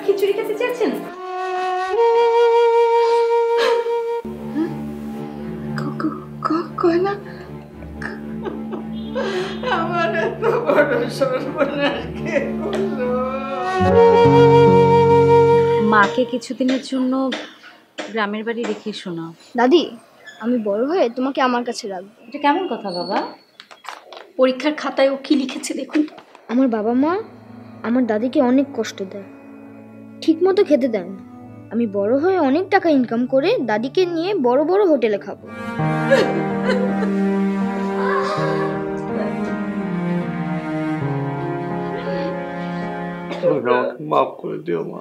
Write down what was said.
খিচুড়ি খেতে চেয়েছেন? কয় না আমার এত বড় সর্বনাশ কে করলো? মাকে কিছুদিনের জন্য গ্রামের বাড়ি রেখে শোনা। দাদি, আমি বড় হয়ে তোমাকে আমার কাছে রাখবো। এটা কেমন কথা বাবা? পরীক্ষার খাতায় ও কি লিখেছে দেখুন। আমার বাবা মা আমার দাদিকে অনেক কষ্ট দেয়, ঠিক মতো খেতে দেন। আমি বড় হয়ে অনেক টাকা ইনকাম করে দাদিকে নিয়ে বড় বড় হোটেলে খাবো। মাফ করে দিও মা।